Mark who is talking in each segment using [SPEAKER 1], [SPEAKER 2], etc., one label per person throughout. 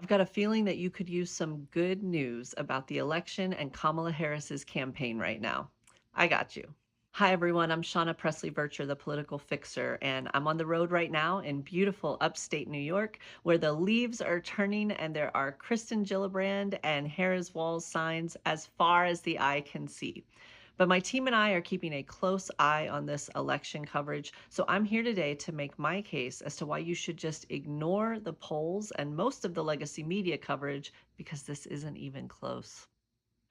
[SPEAKER 1] I've got a feeling that you could use some good news about the election and Kamala Harris's campaign right now. I got you. Hi, everyone. I'm Shauna Presley Vircher, the political fixer, and I'm on the road right now in beautiful upstate New York, where the leaves are turning and there are Kristen Gillibrand and Harris Walls signs as far as the eye can see. But my team and I are keeping a close eye on this election coverage, so I'm here today to make my case as to why you should just ignore the polls and most of the legacy media coverage because this isn't even close.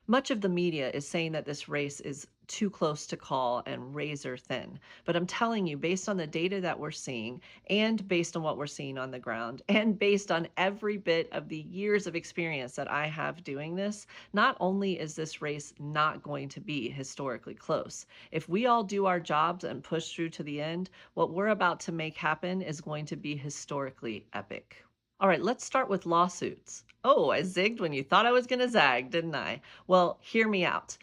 [SPEAKER 1] Much of the media is saying that this race is too close to call and razor thin. But I'm telling you, based on the data that we're seeing, and based on what we're seeing on the ground, and based on every bit of the years of experience that I have doing this, not only is this race not going to be historically close, if we all do our jobs and push through to the end, what we're about to make happen is going to be historically epic. All right, let's start with lawsuits. Oh, I zigged when you thought I was going to zag, didn't I? Well, hear me out.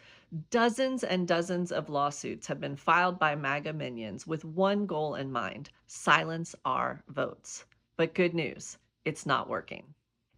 [SPEAKER 1] Dozens and dozens of lawsuits have been filed by MAGA minions with one goal in mind: silence our votes. But good news, it's not working.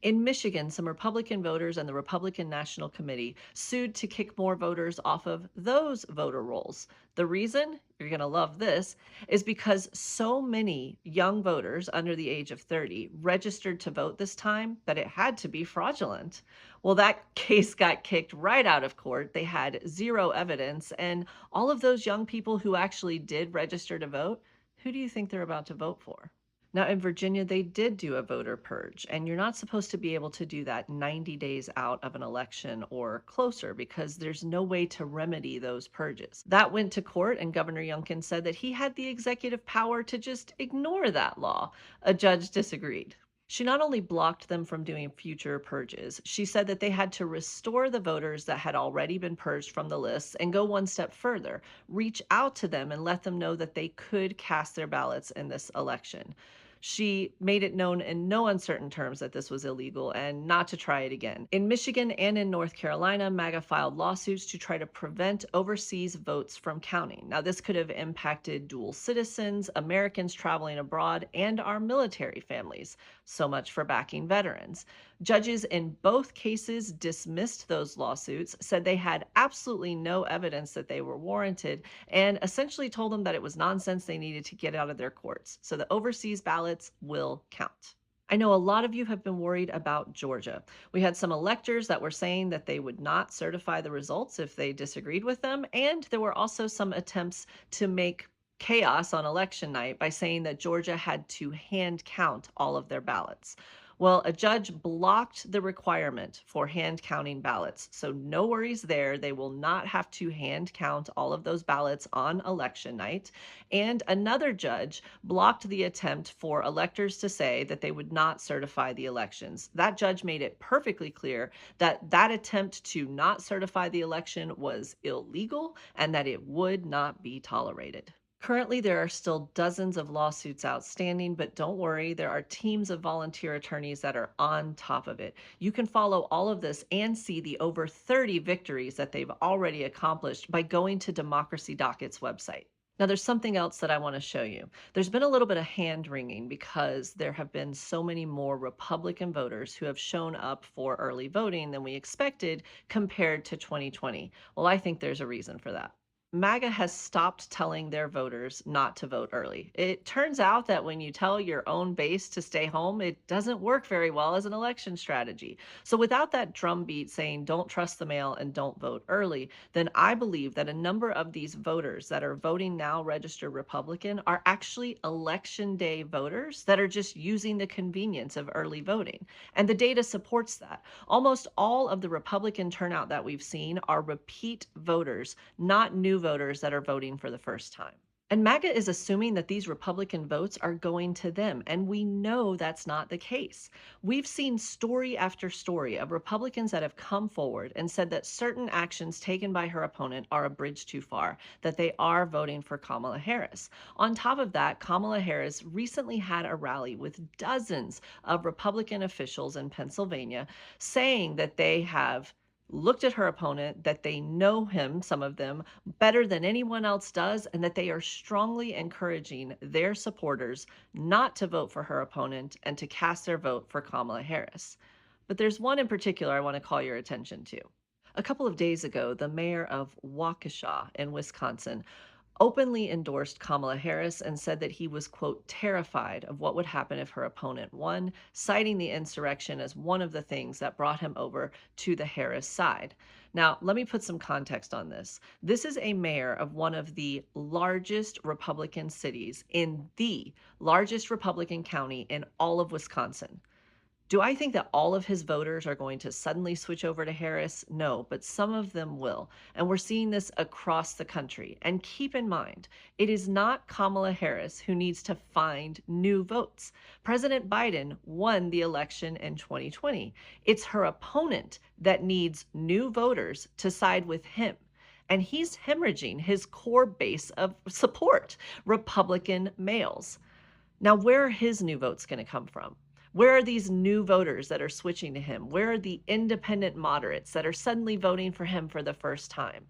[SPEAKER 1] In Michigan, some Republican voters and the Republican National Committee sued to kick more voters off of those voter rolls. The reason, you're going to love this, is because so many young voters under the age of 30 registered to vote this time that it had to be fraudulent. Well, that case got kicked right out of court. They had zero evidence. And all of those young people who actually did register to vote, who do you think they're about to vote for? Now, in Virginia, they did do a voter purge, and you're not supposed to be able to do that 90 days out of an election or closer because there's no way to remedy those purges. That went to court, and Governor Youngkin said that he had the executive power to just ignore that law. A judge disagreed. She not only blocked them from doing future purges, she said that they had to restore the voters that had already been purged from the lists and go one step further, reach out to them and let them know that they could cast their ballots in this election. She made it known in no uncertain terms that this was illegal and not to try it again. In Michigan and in North Carolina, MAGA filed lawsuits to try to prevent overseas votes from counting. Now, this could have impacted dual citizens, Americans traveling abroad, and our military families. So much for backing veterans. Judges in both cases dismissed those lawsuits, said they had absolutely no evidence that they were warranted, and essentially told them that it was nonsense they needed to get out of their courts. So the overseas ballots will count. I know a lot of you have been worried about Georgia. We had some electors that were saying that they would not certify the results if they disagreed with them, and there were also some attempts to make chaos on election night by saying that Georgia had to hand count all of their ballots. Well, a judge blocked the requirement for hand counting ballots. So no worries there. They will not have to hand count all of those ballots on election night. And another judge blocked the attempt for electors to say that they would not certify the elections. That judge made it perfectly clear that that attempt to not certify the election was illegal and that it would not be tolerated. Currently, there are still dozens of lawsuits outstanding, but don't worry, there are teams of volunteer attorneys that are on top of it. You can follow all of this and see the over 30 victories that they've already accomplished by going to Democracy Docket's website. Now, there's something else that I want to show you. There's been a little bit of hand wringing because there have been so many more Republican voters who have shown up for early voting than we expected compared to 2020. Well, I think there's a reason for that. MAGA has stopped telling their voters not to vote early. It turns out that when you tell your own base to stay home, it doesn't work very well as an election strategy. So without that drumbeat saying don't trust the mail and don't vote early, then I believe that a number of these voters that are voting now registered Republican are actually election day voters that are just using the convenience of early voting. And the data supports that. Almost all of the Republican turnout that we've seen are repeat voters, not new voters that are voting for the first time. And MAGA is assuming that these Republican votes are going to them, and we know that's not the case. We've seen story after story of Republicans that have come forward and said that certain actions taken by her opponent are a bridge too far, that they are voting for Kamala Harris. On top of that, Kamala Harris recently had a rally with dozens of Republican officials in Pennsylvania saying that they have looked at her opponent, that they know him, some of them, better than anyone else does, and that they are strongly encouraging their supporters not to vote for her opponent and to cast their vote for Kamala Harris. But there's one in particular I want to call your attention to. A couple of days ago, the mayor of Waukesha in Wisconsin openly endorsed Kamala Harris and said that he was, quote, terrified of what would happen if her opponent won, citing the insurrection as one of the things that brought him over to the Harris side. Now, let me put some context on this. This is a mayor of one of the largest Republican cities in the largest Republican county in all of Wisconsin. Do I think that all of his voters are going to suddenly switch over to Harris? No, but some of them will. And we're seeing this across the country. And keep in mind, it is not Kamala Harris who needs to find new votes. President Biden won the election in 2020. It's her opponent that needs new voters to side with him. And he's hemorrhaging his core base of support, Republican males. Now, where are his new votes going to come from? Where are these new voters that are switching to him? Where are the independent moderates that are suddenly voting for him for the first time?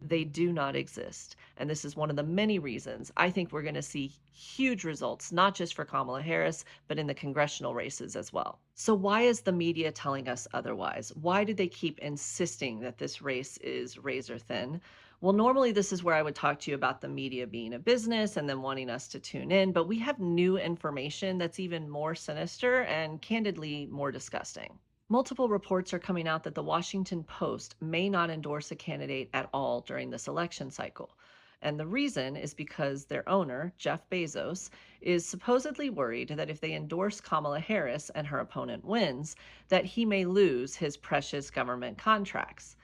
[SPEAKER 1] They do not exist. And this is one of the many reasons I think we're going to see huge results, not just for Kamala Harris, but in the congressional races as well. So, why is the media telling us otherwise? Why do they keep insisting that this race is razor thin? Well, normally this is where I would talk to you about the media being a business and then wanting us to tune in, but we have new information that's even more sinister and candidly more disgusting. Multiple reports are coming out that the Washington Post may not endorse a candidate at all during this election cycle. And the reason is because their owner, Jeff Bezos, is supposedly worried that if they endorse Kamala Harris and her opponent wins, that he may lose his precious government contracts.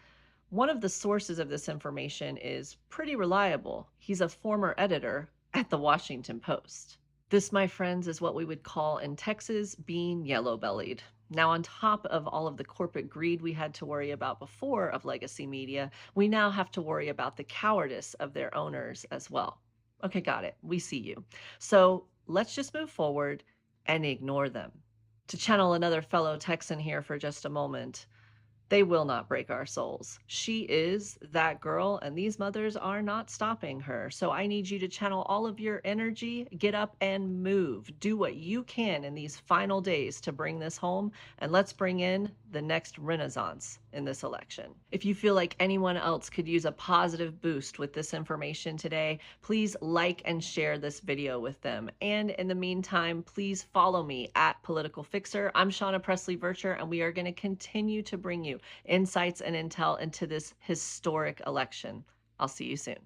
[SPEAKER 1] One of the sources of this information is pretty reliable. He's a former editor at the Washington Post. This, my friends, is what we would call in Texas being yellow bellied. Now, on top of all of the corporate greed we had to worry about before of legacy media, we now have to worry about the cowardice of their owners as well. Okay, got it. We see you. So let's just move forward and ignore them. To channel another fellow Texan here for just a moment, they will not break our souls. She is that girl, and these mothers are not stopping her. So I need you to channel all of your energy, get up and move. Do what you can in these final days to bring this home, and let's bring in the next renaissance in this election. If you feel like anyone else could use a positive boost with this information today, please like and share this video with them. And in the meantime, please follow me at Political Fixer. I'm Shauna Presley Vircher, and we are going to continue to bring you insights and intel into this historic election. I'll see you soon.